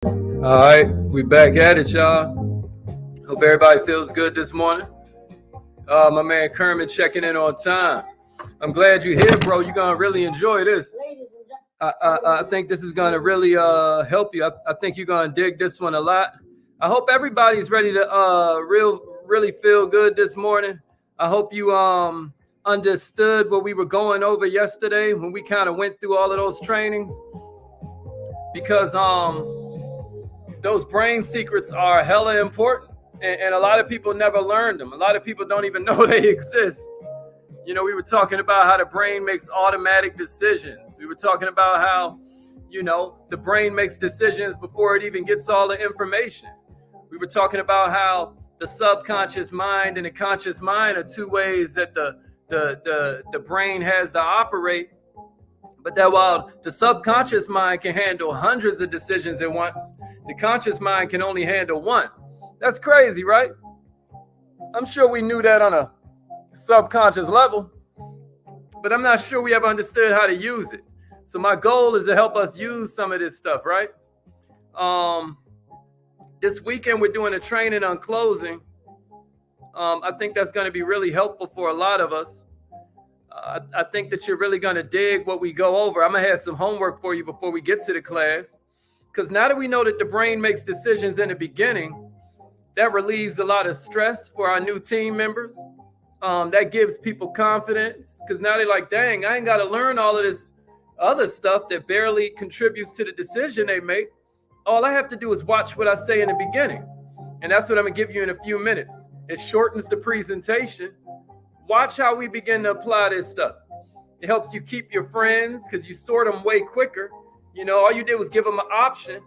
All right, we back at it, y'all. Hope everybody feels good this morning. My man Kermit checking in on time. I'm glad you're here, bro. You're gonna really enjoy this. I think this is gonna really help you. I think you're gonna dig this one a lot. I hope everybody's ready to really feel good this morning. I hope you understood what we were going over yesterday when we kind of went through all of those trainings, because those brain secrets are hella important, and a lot of people never learned them. A lot of people don't even know they exist. You know, we were talking about how the brain makes automatic decisions. We were talking about how, the brain makes decisions before it even gets all the information. We were talking about how the subconscious mind and the conscious mind are two ways that the brain has to operate. But that while the subconscious mind can handle hundreds of decisions at once, the conscious mind can only handle one. That's crazy, right? I'm sure we knew that on a subconscious level, but I'm not sure we ever understood how to use it. So my goal is to help us use some of this stuff, right? This weekend we're doing a training on closing. I think that's going to be really helpful for a lot of us. I think that you're really going to dig what we go over. I'm going to have some homework for you before we get to the class, because now that we know that the brain makes decisions in the beginning, that relieves a lot of stress for our new team members. That gives people confidence, because now they're like, dang, I ain't got to learn all of this other stuff that barely contributes to the decision they make. All I have to do is watch what I say in the beginning. And that's what I'm going to give you in a few minutes. It shortens the presentation. Watch how we begin to apply this stuff. It helps you keep your friends because you sort them way quicker. All you did was give them an option,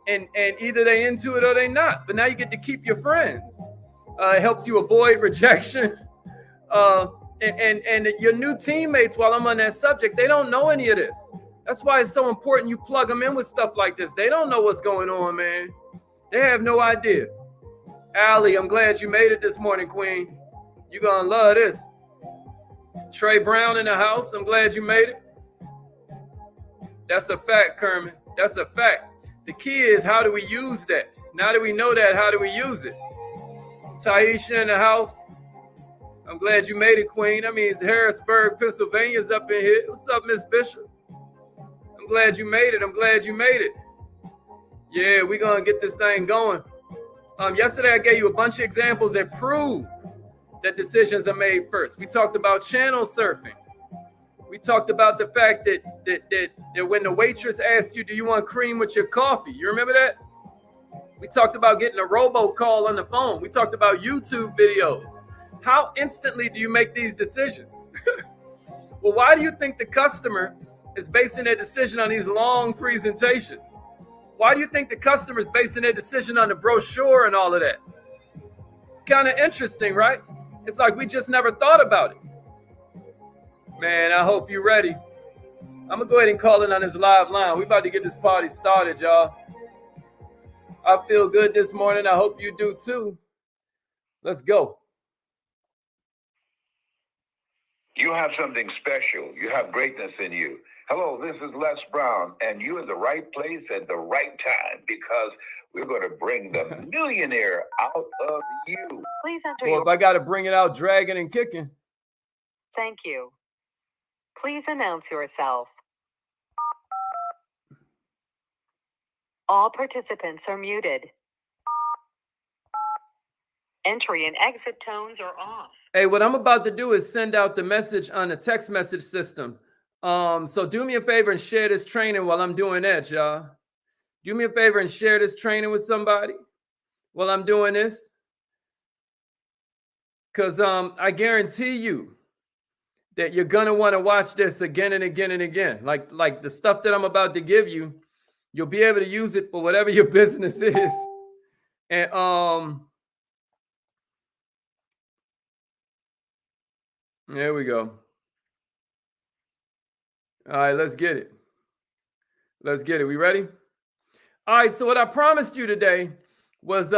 and either they into it or they not. But now you get to keep your friends. It helps you avoid rejection. And your new teammates, while I'm on that subject, they don't know any of this. That's why it's so important you plug them in with stuff like this. They don't know what's going on, man. They have no idea. Allie, I'm glad you made it this morning, Queen. You're going to love this. Trey Brown in the house. I'm glad you made it. That's a fact, Kermit. That's a fact. The key is, how do we use that? Now that we know that, how do we use it? Taisha in the house. I'm glad you made it, Queen. That means Harrisburg, Pennsylvania's up in here. What's up, Miss Bishop? I'm glad you made it. I'm glad you made it. Yeah, we're going to get this thing going. Yesterday, I gave you a bunch of examples that prove that decisions are made first. We talked about channel surfing. We talked about the fact that when the waitress asks you, do you want cream with your coffee? You remember that? We talked about getting a robocall on the phone. We talked about YouTube videos. How instantly do you make these decisions? Well, why do you think the customer is basing their decision on these long presentations? Why do you think the customer is basing their decision on the brochure and all of that? Kind of interesting, right? It's like we just never thought about it. Man, I hope you're ready. I'm going to go ahead and call in on this live line. We about to get this party started, y'all. I feel good this morning. I hope you do too. Let's go. You have something special. You have greatness in you. Hello, this is Les Brown, and you're in the right place at the right time, because we're going to bring the millionaire out of you. Please enter Well, if I got to bring it out dragging and kicking. Thank you. Please announce yourself. All participants are muted. Entry and exit tones are off. Hey, what I'm about to do is send out the message on the text message system. So do me a favor and share this training while I'm doing that, y'all. Do me a favor and share this training with somebody while I'm doing this. Because I guarantee you that you're going to want to watch this again and again and again. Like the stuff that I'm about to give you, you'll be able to use it for whatever your business is. And there we go. All right, let's get it. Let's get it. We ready? All right, so what I promised you today was,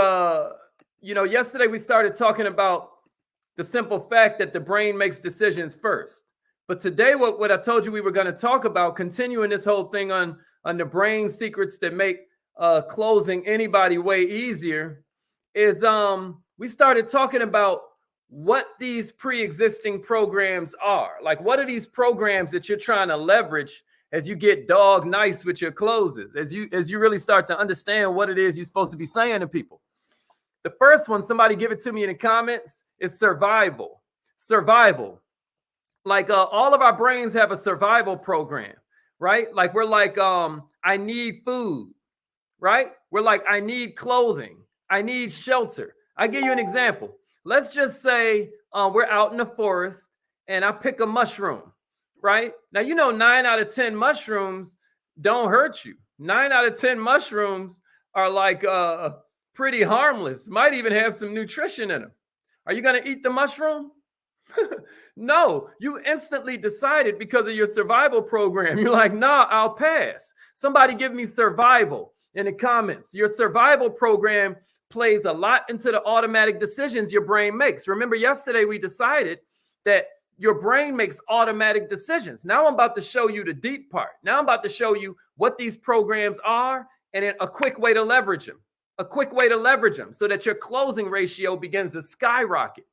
yesterday we started talking about the simple fact that the brain makes decisions first. But today, what I told you we were going to talk about, continuing this whole thing on the brain secrets that make closing anybody way easier is we started talking about what these pre-existing programs are. Like, what are these programs that you're trying to leverage as you get dog nice with your closes, as you really start to understand what it is you're supposed to be saying to people. The first one, somebody give it to me in the comments, is survival. Survival. Like all of our brains have a survival program, right? Like we're like, I need food, right? We're like, I need clothing. I need shelter. I give you an example. Let's just say we're out in the forest and I pick a mushroom, right? Now, you know, 9 out of 10 mushrooms don't hurt you. 9 out of 10 mushrooms are like pretty harmless, might even have some nutrition in them. Are you going to eat the mushroom? No, you instantly decided because of your survival program. You're like, nah, I'll pass. Somebody give me survival in the comments. Your survival program plays a lot into the automatic decisions your brain makes. Remember, yesterday we decided that your brain makes automatic decisions. Now I'm about to show you the deep part. Now I'm about to show you what these programs are and then a quick way to leverage them. A quick way to leverage them so that your closing ratio begins to skyrocket.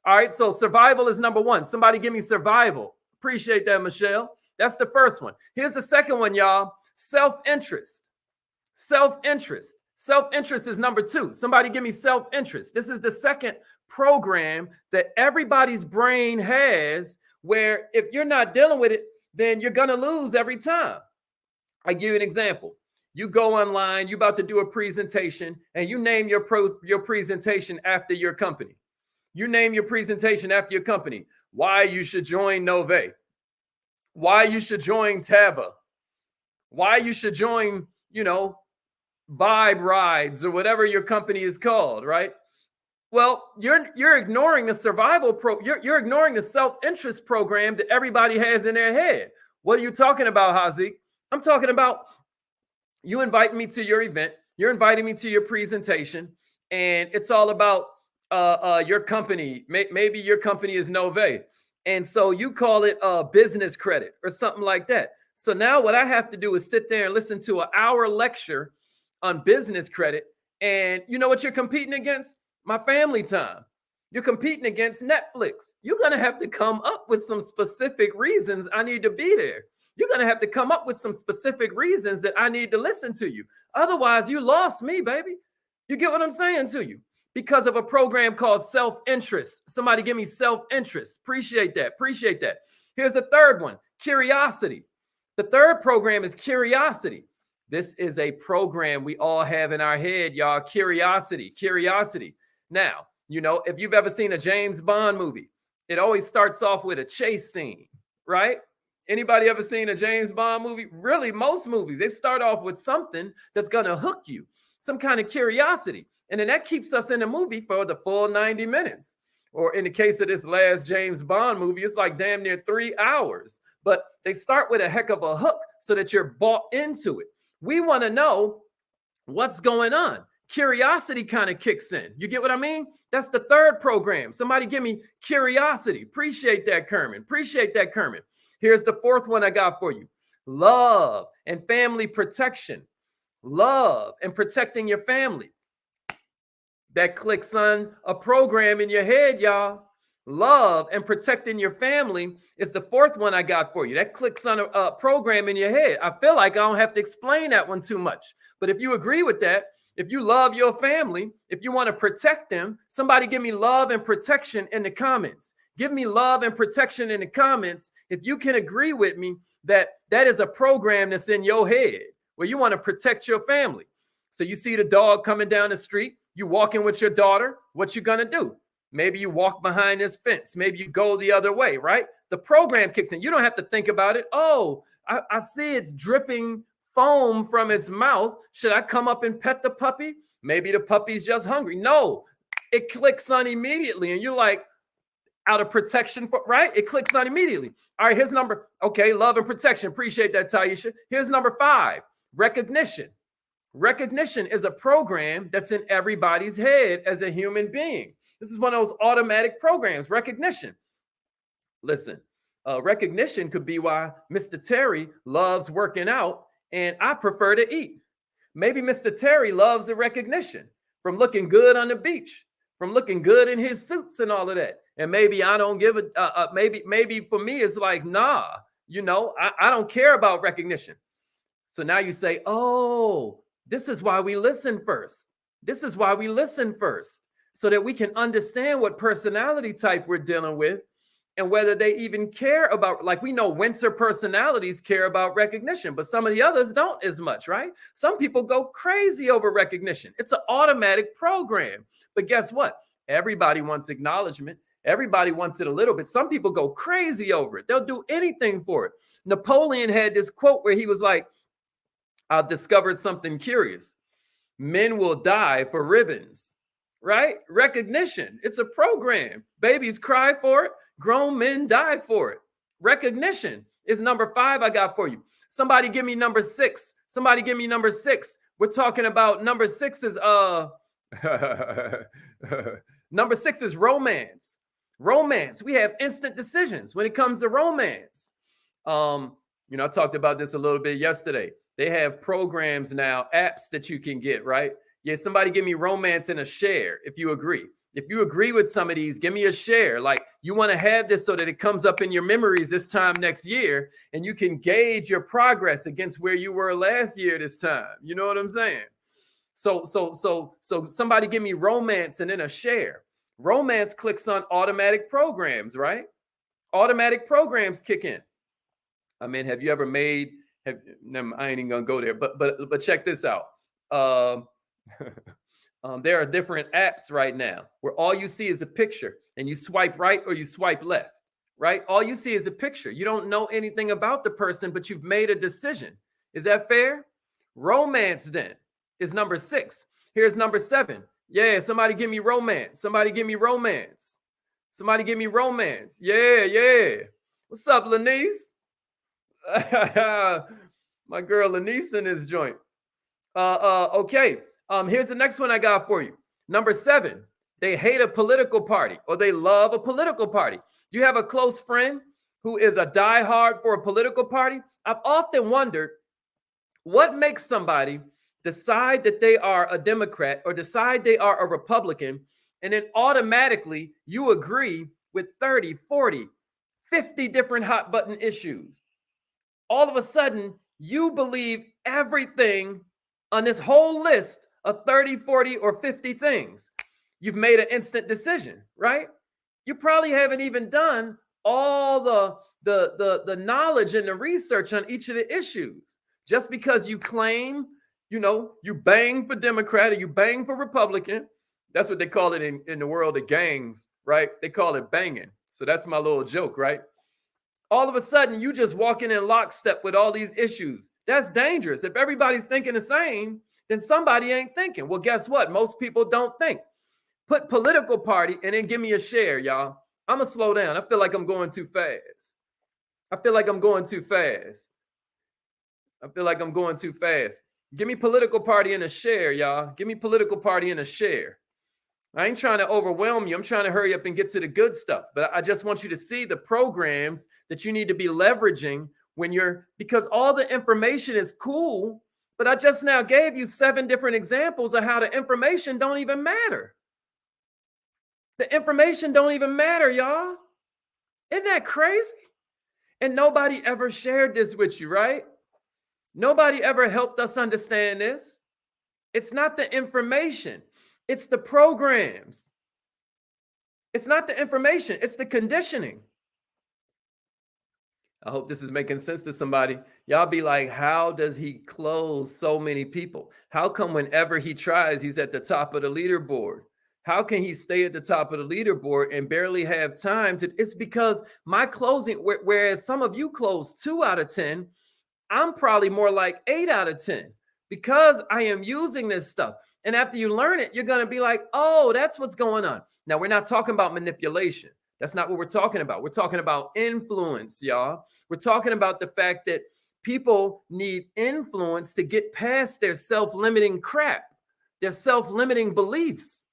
All right, so survival is number one. Somebody give me survival. Appreciate that, Michelle. That's the first one. Here's the second one, y'all. Self-interest. Self-interest. Self-interest is number two. Somebody give me self-interest. This is the second program that everybody's brain has where if you're not dealing with it, then you're going to lose every time. I give you an example. You go online, you're about to do a presentation, and you name your presentation after your company. You name your presentation after your company. Why you should join Nove. Why you should join Tava. Why you should join, you know, Vibe Rides or whatever your company is called, right? Well, you're ignoring the survival you're ignoring the self-interest program that everybody has in their head. What are you talking about, Hazik? I'm talking about you invite me to your event. You're inviting me to your presentation, and it's all about your company. Maybe your company is Nove, and so you call it business credit or something like that. So now what I have to do is sit there and listen to an hour lecture on business credit, and you know what you're competing against? My family time. You're competing against Netflix. You're gonna have to come up with some specific reasons I need to be there. You're gonna have to come up with some specific reasons that I need to listen to you. Otherwise, you lost me, baby. You get what I'm saying to you? Because of a program called self-interest. Somebody give me self-interest. Appreciate that. Appreciate that. Here's a third one, curiosity. The third program is curiosity. This is a program we all have in our head, y'all. Curiosity, curiosity. Now, you know, if you've ever seen a James Bond movie, it always starts off with a chase scene, right? Anybody ever seen a James Bond movie? Really, most movies, they start off with something that's going to hook you, some kind of curiosity. And then that keeps us in the movie for the full 90 minutes. Or in the case of this last James Bond movie, it's like damn near 3 hours. But they start with a heck of a hook so that you're bought into it. We want to know what's going on. Curiosity kind of kicks in. You get what I mean? That's the third program. Somebody give me curiosity. Appreciate that, Kermit. Appreciate that, Kermit. Here's the fourth one I got for you. Love and family protection. Love and protecting your family. That clicks on a program in your head, y'all. Love and protecting your family is the fourth one I got for you. That clicks on a program in your head. I feel like I don't have to explain that one too much. But if you agree with that, if you love your family, if you want to protect them, somebody give me love and protection in the comments. Give me love and protection in the comments if you can agree with me that that is a program that's in your head where you want to protect your family. So you see the dog coming down the street, you walking with your daughter, what you gonna do? Maybe you walk behind this fence. Maybe you go the other way, right? The program kicks in. You don't have to think about it. Oh, I see it's dripping foam from its mouth. Should I come up and pet the puppy? Maybe the puppy's just hungry. No, it clicks on immediately. And you're like, out of protection, right? It clicks on immediately. All right, here's number. Okay, love and protection. Appreciate that, Taisha. Here's number 5, recognition. Recognition is a program that's in everybody's head as a human being. This is one of those automatic programs, recognition. Listen, recognition could be why Mr. Terry loves working out and I prefer to eat. Maybe Mr. Terry loves the recognition from looking good on the beach, from looking good in his suits and all of that. And maybe I don't give a, maybe for me, it's like, nah, I don't care about recognition. So now you say, oh, this is why we listen first. This is why we listen first, so that we can understand what personality type we're dealing with and whether they even care about, like we know Windsor personalities care about recognition, but some of the others don't as much, right? Some people go crazy over recognition. It's an automatic program. But guess what? Everybody wants acknowledgement. Everybody wants it a little bit. Some people go crazy over it. They'll do anything for it. Napoleon had this quote where he was like, I've discovered something curious. Men will die for ribbons, right? Recognition. It's a program. Babies cry for it. Grown men die for it. Recognition is number 5 I got for you. Somebody give me number 6. Somebody give me number 6. We're talking about number 6 is number 6 is romance. Romance. We have instant decisions when it comes to romance. I talked about this a little bit yesterday. They have programs now, apps that you can get, right? Yeah, somebody give me romance and a share if you agree. If you agree with some of these, give me a share. Like, you want to have this so that it comes up in your memories this time next year, and you can gauge your progress against where you were last year this time. You know what I'm saying? So somebody give me romance and then a share. Romance clicks on automatic programs, right? Automatic programs kick in. I mean, have you ever made? I ain't even gonna go there, but check this out. There are different apps right now where all you see is a picture and you swipe right or you swipe left, right? All you see is a picture. You don't know anything about the person, but you've made a decision. Is that fair? Romance then is number 6. Here's number 7. Yeah, somebody give me romance. Somebody give me romance. Somebody give me romance. Yeah. What's up, Lanice? My girl Lanice in this joint. Okay. Here's the next one I got for you. Number 7, they hate a political party or they love a political party. You have a close friend who is a diehard for a political party. I've often wondered what makes somebody decide that they are a Democrat or decide they are a Republican, and then automatically you agree with 30, 40, 50 different hot button issues. All of a sudden, you believe everything on this whole list of 30, 40, or 50 things. You've made an instant decision, right? You probably haven't even done all the knowledge and the research on each of the issues. Just because you claim, you bang for Democrat or you bang for Republican. That's what they call it in the world of gangs, right? They call it banging. So that's my little joke, right? All of a sudden, you just walking in lockstep with all these issues. That's dangerous. If everybody's thinking the same, then somebody ain't thinking. Well, guess what? Most people don't think. Put political party and then give me a share, y'all. I'm going to slow down. I feel like I'm going too fast. Give me political party and a share, y'all. Give me political party and a share. I ain't trying to overwhelm you. I'm trying to hurry up and get to the good stuff. But I just want you to see the programs that you need to be leveraging because all the information is cool, but I just now gave you 7 different examples of how the information don't even matter. The information don't even matter, y'all. Isn't that crazy? And nobody ever shared this with you, right? Nobody ever helped us understand this. It's not the information. It's the programs. It's not the information. It's the conditioning. I hope this is making sense to somebody. Y'all be like, how does he close so many people? How come whenever he tries, he's at the top of the leaderboard? How can he stay at the top of the leaderboard and barely have time to? It's because my closing, whereas some of you close 2 out of 10, I'm probably more like 8 out of 10 because I am using this stuff. And after you learn it, you're going to be like, oh, that's what's going on. Now, we're not talking about manipulation. That's not what we're talking about. We're talking about influence, y'all. We're talking about the fact that people need influence to get past their self-limiting crap, their self-limiting beliefs.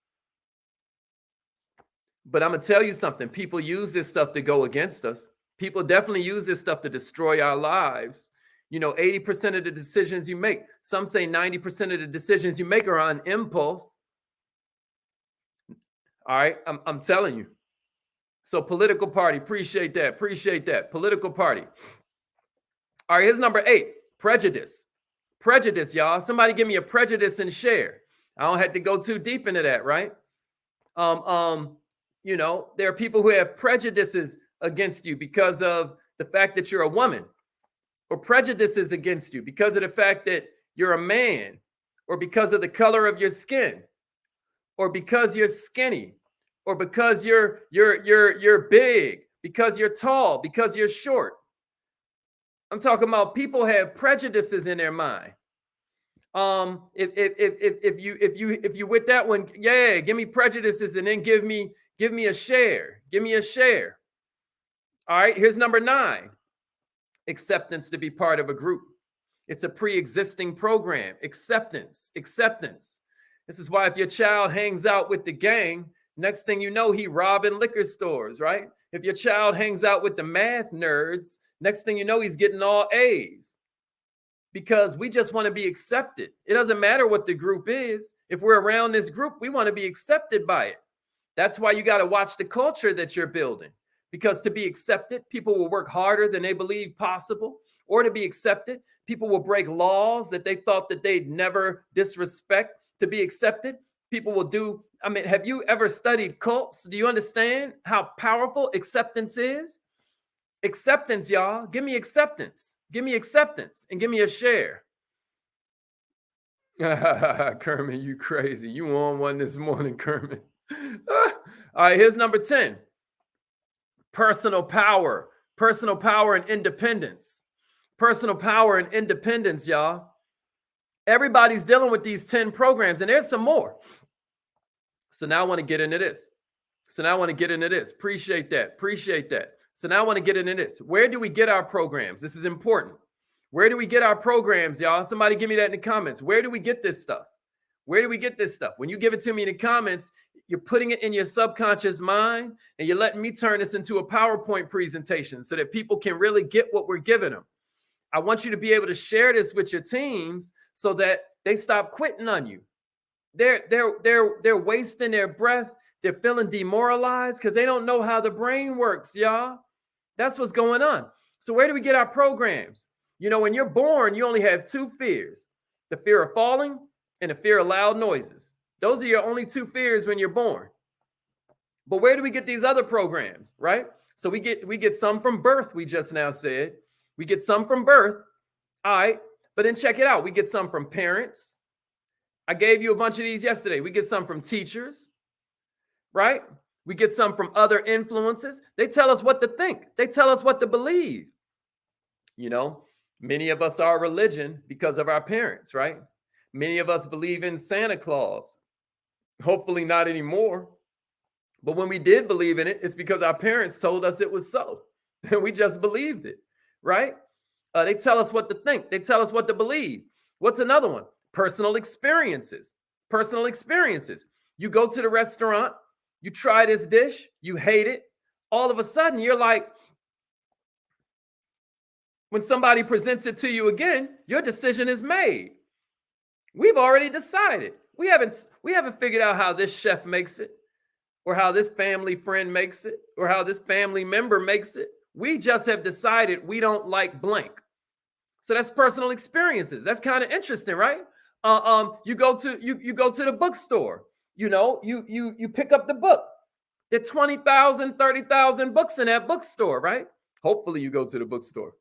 But I'm going to tell you something. People use this stuff to go against us. People definitely use this stuff to destroy our lives. You know, 80% of the decisions you make, some say 90% of the decisions you make are on impulse. All right, I'm telling you. So political party, appreciate that, appreciate that. Political party. All right, here's number 8, prejudice. Prejudice, y'all. Somebody give me a prejudice and share. I don't have to go too deep into that, right? You know, there are people who have prejudices against you because of the fact that you're a woman, or prejudices against you because of the fact that you're a man, or because of the color of your skin, or because you're skinny, or because you're big, because you're tall, because you're short. I'm talking about people have prejudices in their mind. If you with that one, yeah, give me prejudices and then give me a share. Give me a share. All right, here's number 9. Acceptance to be part of a group. It's a pre-existing program. Acceptance. This is why if your child hangs out with the gang, next thing you know, he robbing liquor stores, right? If your child hangs out with the math nerds, next thing you know, he's getting all A's. Because we just want to be accepted. It doesn't matter what the group is. If we're around this group, we want to be accepted by it. That's why you got to watch the culture that you're building. Because to be accepted, people will work harder than they believe possible. Or to be accepted, people will break laws that they thought that they'd never disrespect. To be accepted, people will do. I mean, have you ever studied cults? Do you understand how powerful acceptance is? Acceptance, y'all. Give me acceptance. Give me acceptance and give me a share. Kermit, you crazy. You on one this morning, Kermit. All right, here's number 10. Personal power. Personal power and independence. Personal power and independence, y'all. Everybody's dealing with these 10 programs, and there's some more. So now I want to get into this. Appreciate that. So now I want to get into this. Where do we get our programs? This is important. Where do we get our programs, y'all? Somebody give me that in the comments. Where do we get this stuff? When you give it to me in the comments, you're putting it in your subconscious mind, and you're letting me turn this into a PowerPoint presentation so that people can really get what we're giving them. I want you to be able to share this with your teams so that they stop quitting on you. They're wasting their breath. They're feeling demoralized because they don't know how the brain works, y'all. That's what's going on. So where do we get our programs? You know, when you're born, you only have 2 fears: the fear of falling and the fear of loud noises. Those are your only 2 fears when you're born. But where do we get these other programs, right? So we get some from birth, we just now said. We get some from birth. All right. But then check it out. We get some from parents. I gave you a bunch of these yesterday. We get some from teachers, right? We get some from other influences. They tell us what to think. They tell us what to believe. You know, many of us are religion because of our parents, right? Many of us believe in Santa Claus. Hopefully not anymore. But when we did believe in it, it's because our parents told us it was so. And we just believed it, right? They tell us what to think. They tell us what to believe. What's another one? Personal experiences. Personal experiences. You go to the restaurant, you try this dish, you hate it. All of a sudden, you're like, when somebody presents it to you again, your decision is made. We've already decided. We haven't figured out how this chef makes it, or how this family friend makes it, or how this family member makes it. We just have decided we don't like blank. So that's personal experiences. That's kind of interesting, right? You go to the bookstore. You know, you pick up the book. There are 20,000, 30,000 books in that bookstore, right? Hopefully you go to the bookstore,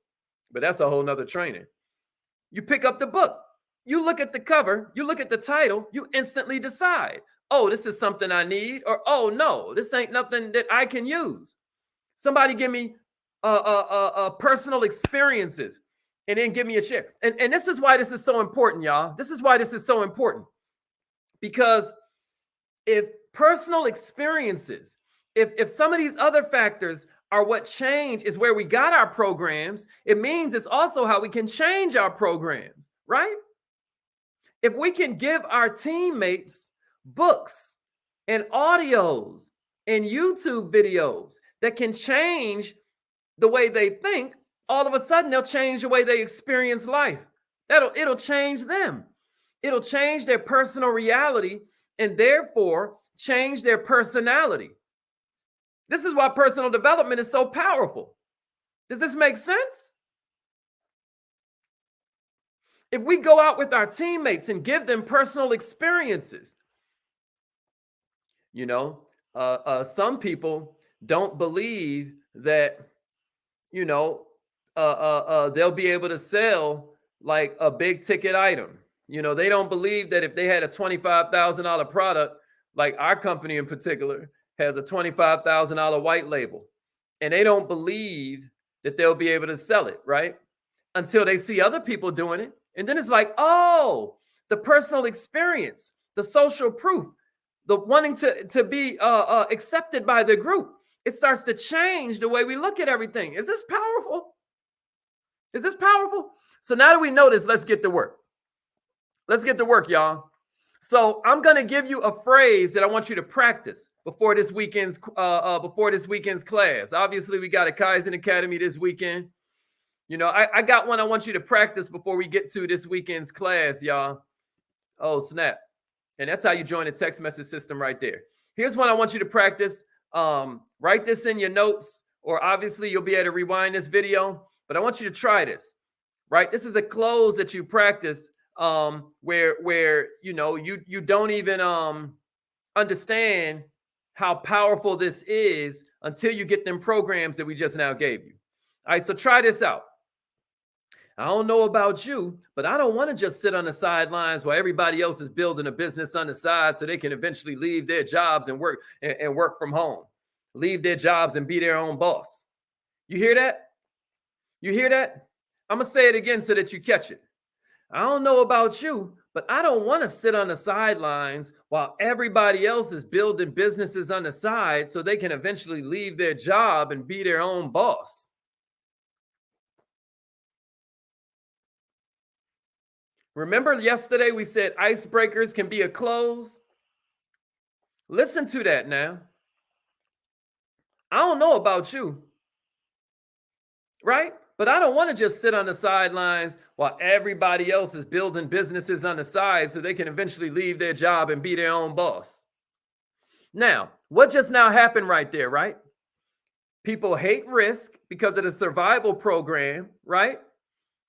but that's a whole nother training. You pick up the book. You look at the cover. You look at the title. You instantly decide, oh, this is something I need, or oh no, this ain't nothing that I can use. Somebody give me personal experiences, and then give me a share. And this is why this is so important, y'all. This is why this is so important. Because if personal experiences, if some of these other factors are what change is where we got our programs, it means it's also how we can change our programs, right? If we can give our teammates books and audios and YouTube videos that can change the way they think, all of a sudden they'll change the way they experience life. It'll change them. It'll change their personal reality and therefore change their personality. This is why personal development is so powerful. Does this make sense? If we go out with our teammates and give them personal experiences, some people don't believe that, they'll be able to sell like a big ticket item. They don't believe that if they had a $25,000 product, like our company in particular has a $25,000 white label, and they don't believe that they'll be able to sell it, right? Until they see other people doing it. And then it's like, oh, the personal experience, the social proof, the wanting to be accepted by the group. It starts to change the way we look at everything. Is this powerful? Is this powerful? So now that we know this, let's get to work. Let's get to work, y'all. So I'm going to give you a phrase that I want you to practice before this weekend's class. Obviously, we got a Kaizen Academy this weekend. I got one I want you to practice before we get to this weekend's class, y'all. Oh, snap. And that's how you join the text message system right there. Here's one I want you to practice. Write this in your notes, or obviously you'll be able to rewind this video, but I want you to try this, right? This is a close that you practice where you don't even understand how powerful this is until you get them programs that we just now gave you. All right, so try this out. I don't know about you, but I don't want to just sit on the sidelines while everybody else is building a business on the side so they can eventually leave their jobs and work from home, leave their jobs and be their own boss. You hear that? You hear that? I'm going to say it again so that you catch it. I don't know about you, but I don't want to sit on the sidelines while everybody else is building businesses on the side so they can eventually leave their job and be their own boss. Remember yesterday we said icebreakers can be a close? Listen to that now. I don't know about you, right? But I don't want to just sit on the sidelines while everybody else is building businesses on the side so they can eventually leave their job and be their own boss. Now, what just now happened right there, right? People hate risk because of the survival program, right?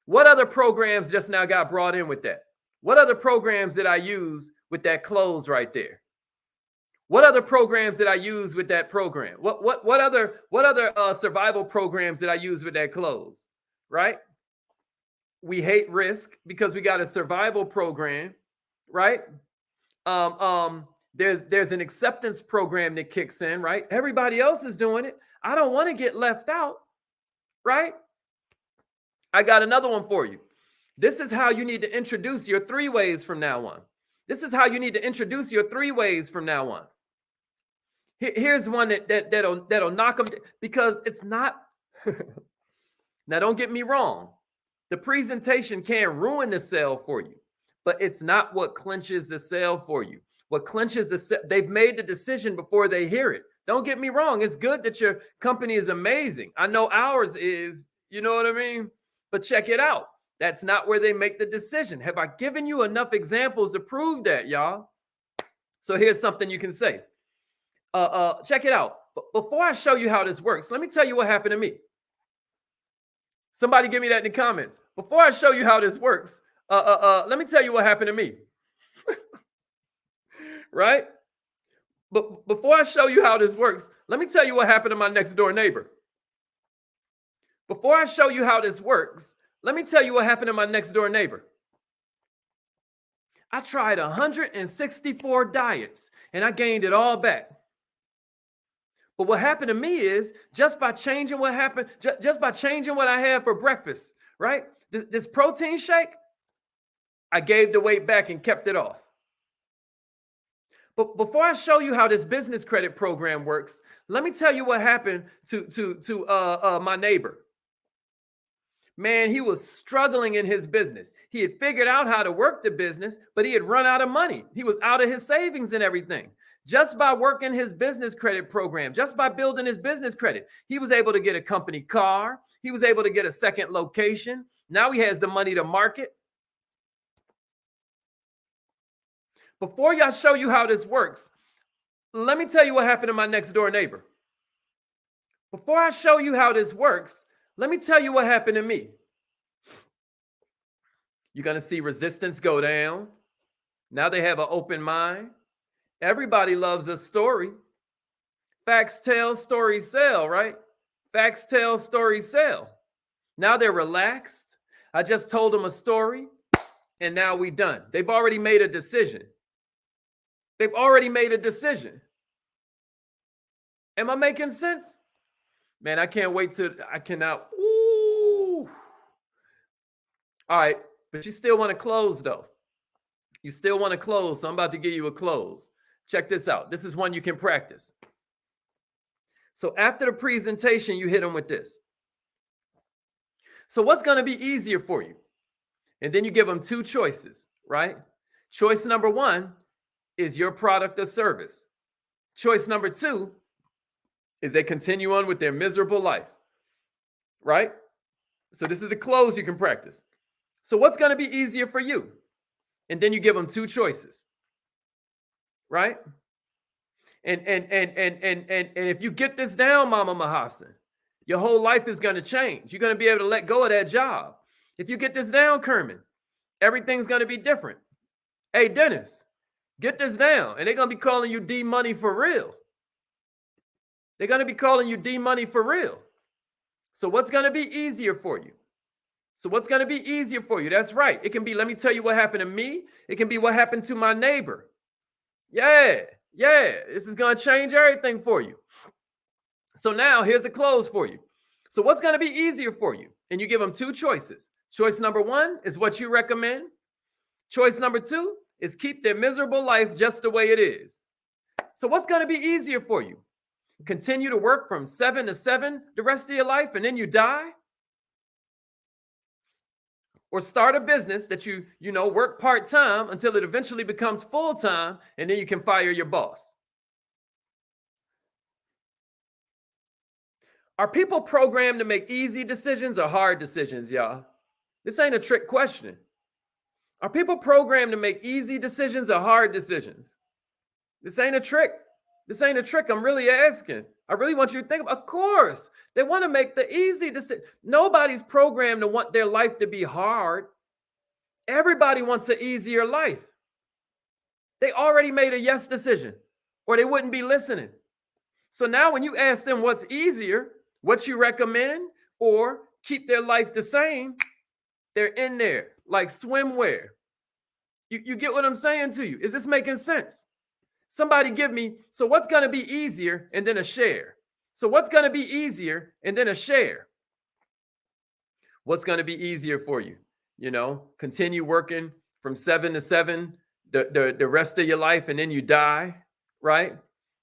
What other programs just now got brought in with that? What other programs did I use with that close right there? What other programs did I use with that program? What other survival programs did I use with that close? Right? We hate risk because we got a survival program, right? There's an acceptance program that kicks in, right? Everybody else is doing it. I don't want to get left out, right? I got another one for you. This is how you need to introduce your 3 ways from now on. This is how you need to introduce your 3 ways from now on. Here's one that'll knock them, because it's not. Now, don't get me wrong. The presentation can ruin the sale for you, but it's not what clinches the sale for you. What clinches the sale, they've made the decision before they hear it. Don't get me wrong. It's good that your company is amazing. I know ours is, you know what I mean? But check it out. That's not where they make the decision. Have I given you enough examples to prove that, y'all? So here's something you can say. Check it out. Before I show you how this works, let me tell you what happened to me. Somebody give me that in the comments. Before I show you how this works, let me tell you what happened to me. Right? But before I show you how this works, let me tell you what happened to my next door neighbor. Before I show you how this works, let me tell you what happened to my next door neighbor. I tried 164 diets and I gained it all back. But what happened to me is just by changing what happened, just by changing what I had for breakfast, right? This protein shake, I gave the weight back and kept it off. But before I show you how this business credit program works, let me tell you what happened to my neighbor. Man, he was struggling in his business. He had figured out how to work the business, but he had run out of money. He was out of his savings and everything. Just by working his business credit program, just by building his business credit, he was able to get a company car. He was able to get a second location. Now he has the money to market. Before y'all show you how this works, let me tell you what happened to my next door neighbor. Before I show you how this works, let me tell you what happened to me. You're going to see resistance go down. Now they have an open mind. Everybody loves a story. Facts tell, stories sell, right? Facts tell, stories sell. Now they're relaxed. I just told them a story, and now we done. They've already made a decision. They've already made a decision. Am I making sense? Man, I can't wait till I cannot. Ooh. All right, but you still want to close, though. You still want to close, so I'm about to give you a close. Check this out. This is one you can practice. So after the presentation, you hit them with this. So what's going to be easier for you? And then you give them two choices, right? Choice number one is your product or service. Choice number two is they continue on with their miserable life, right? So this is the close you can practice. So what's going to be easier for you? And then you give them two choices. Right? And if you get this down, Mama Mahassan, your whole life is going to change. You're going to be able to let go of that job. If you get this down, Kerman, everything's going to be different. Hey, Dennis, get this down. And they're going to be calling you D Money for real. They're going to be calling you D Money for real. So what's going to be easier for you? So what's going to be easier for you? That's right. It can be, let me tell you what happened to me. It can be what happened to my neighbor. Yeah, this is going to change everything for you. So now here's a close for you. So what's going to be easier for you? And you give them two choices. Choice number one is what you recommend. Choice number two is keep their miserable life just the way it is. So what's going to be easier for you? Continue to work from 7 to 7 the rest of your life and then you die? Or start a business that you work part-time until it eventually becomes full-time, and then you can fire your boss. Are people programmed to make easy decisions or hard decisions, y'all? This ain't a trick question. Are people programmed to make easy decisions or hard decisions? This ain't a trick. This ain't a trick. I'm really asking. I really want you to think about, of course, they want to make the easy decision. Nobody's programmed to want their life to be hard. Everybody wants an easier life. They already made a yes decision, or they wouldn't be listening. So now when you ask them what's easier, what you recommend, or keep their life the same, they're in there like swimwear. You get what I'm saying to you? Is this making sense? Somebody give me, so what's going to be easier and then a share? So what's going to be easier and then a share? What's going to be easier for you? Continue working from 7 to 7 the rest of your life and then you die, right?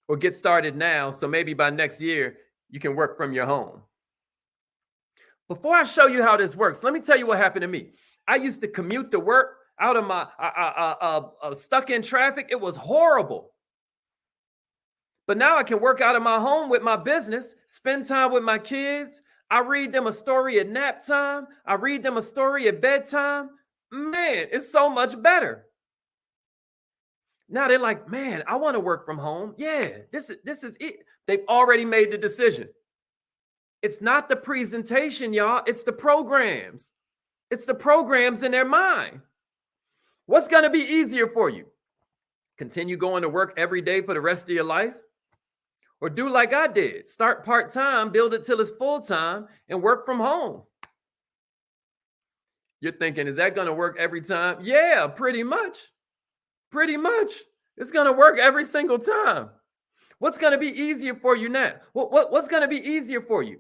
Or get started now. So maybe by next year, you can work from your home. Before I show you how this works, let me tell you what happened to me. I used to commute to work out of my, stuck in traffic. It was horrible. But now I can work out of my home with my business, spend time with my kids. I read them a story at nap time. I read them a story at bedtime. Man, it's so much better. Now they're like, man, I want to work from home. Yeah, this is it. They've already made the decision. It's not the presentation, y'all. It's the programs. It's the programs in their mind. What's going to be easier for you? Continue going to work every day for the rest of your life? Or do like I did, start part-time, build it till it's full-time, and work from home. You're thinking, is that going to work every time? Yeah, pretty much. Pretty much. It's going to work every single time. What's going to be easier for you now? What's going to be easier for you?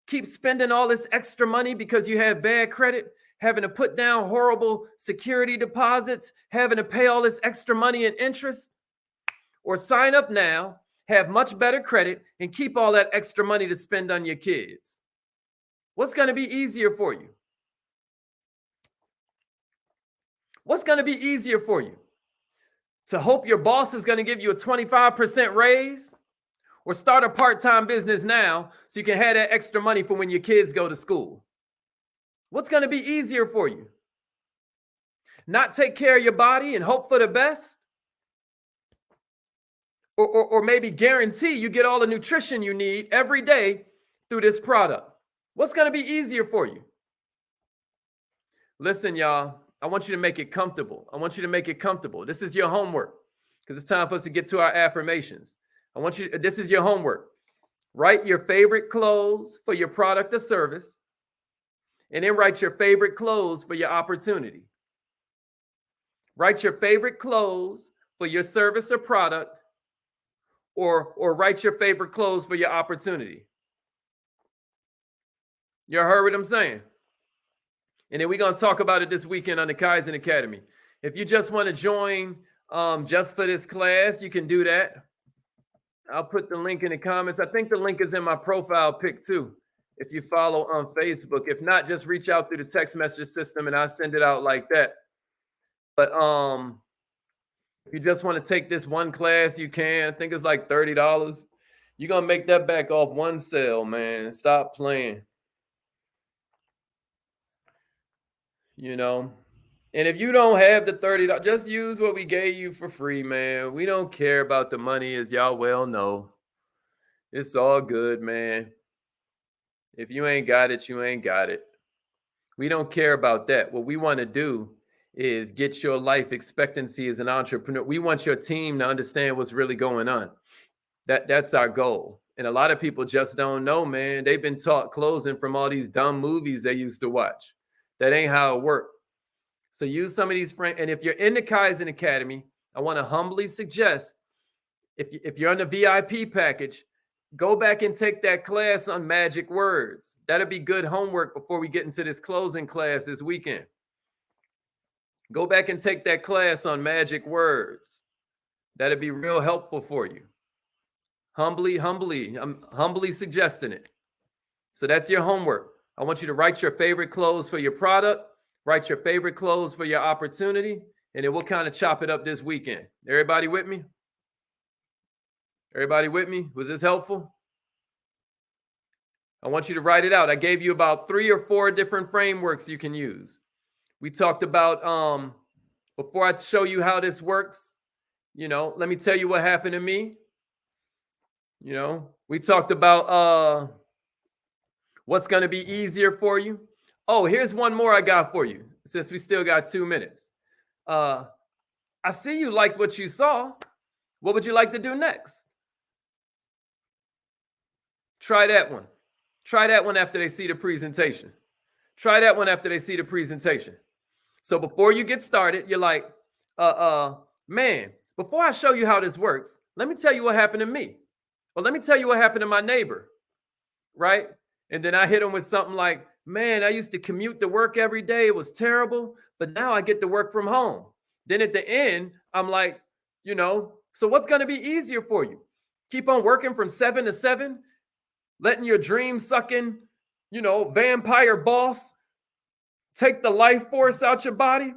Keep spending all this extra money because you have bad credit, having to put down horrible security deposits, having to pay all this extra money in interest? Or sign up now, have much better credit, and keep all that extra money to spend on your kids? What's going to be easier for you? What's going to be easier for you? to hope your boss is going to give you a 25% raise, or start a part-time business now so you can have that extra money for when your kids go to school? What's going to be easier for you? Not take care of your body and hope for the best? Or maybe guarantee you get all the nutrition you need every day through this product? What's going to be easier for you? Listen, y'all, I want you to make it comfortable. I want you to make it comfortable. This is your homework, because it's time for us to get to our affirmations. This is your homework. Write your favorite clothes for your product or service, and then write your favorite clothes for your opportunity. Write your favorite clothes for your service or product, or write your favorite clothes for your opportunity. You heard what I'm saying? And then we're going to talk about it this weekend on the Kaizen Academy. If you just want to join just for this class, you can do that. I'll put the link in the comments. I think the link is in my profile pic too, if you follow on Facebook. If not, just reach out through the text message system and I'll send it out like that. But if you just want to take this one class, you can. I think it's like $30. You're going to make that back off one sale, man. Stop playing. You know, and if you don't have the $30, just use what we gave you for free, man. We don't care about the money, as y'all well know. It's all good, man. If you ain't got it, you ain't got it. We don't care about that. What we want to do is get your life expectancy as an entrepreneur. We want your team to understand what's really going on. That's our goal. And a lot of people just don't know, man. They've been taught closing from all these dumb movies they used to watch. That ain't how it works. So use some of these friends. And if you're in the Kaizen Academy, I want to humbly suggest, if you're on the VIP package, go back and take that class on magic words. That'll be good homework before we get into this closing class this weekend. Go back and take that class on magic words. That'll be real helpful for you. I'm humbly suggesting it. So that's your homework. I want you to write your favorite clothes for your product, write your favorite clothes for your opportunity, and then we'll kind of chop it up this weekend. Everybody with me? Everybody with me? Was this helpful? I want you to write it out. I gave you about 3 or 4 different frameworks you can use. We talked about, before I show you how this works, let me tell you what happened to me. We talked about, what's going to be easier for you? Oh, here's one more I got for you, since we still got 2 minutes. I see you liked what you saw. What would you like to do next? Try that one. Try that one after they see the presentation. Try that one after they see the presentation. So before you get started, you're like, man, before I show you how this works, let me tell you what happened to me. Well, let me tell you what happened to my neighbor, right? And then I hit him with something like, man, I used to commute to work every day. It was terrible, but now I get to work from home. Then at the end, I'm like, so what's going to be easier for you? Keep on working from 7 to 7, letting your dream sucking, vampire boss take the life force out your body?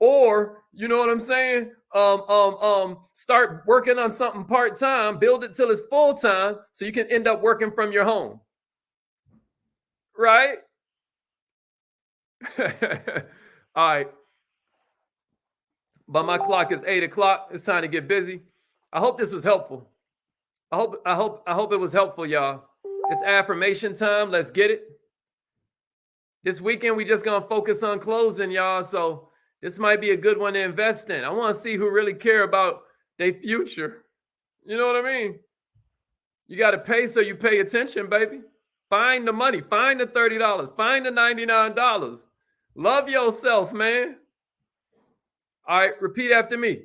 Or, you know what I'm saying? Start working on something part-time, build it till it's full-time so you can end up working from your home. Right? All right. But my clock is 8 o'clock. It's time to get busy. I hope this was helpful. I hope it was helpful, y'all. It's affirmation time. Let's get it. This weekend, we just gonna focus on closing, y'all. So this might be a good one to invest in. I want to see who really care about their future. You know what I mean? You got to pay so you pay attention, baby. Find the money. Find the $30. Find the $99. Love yourself, man. All right, repeat after me.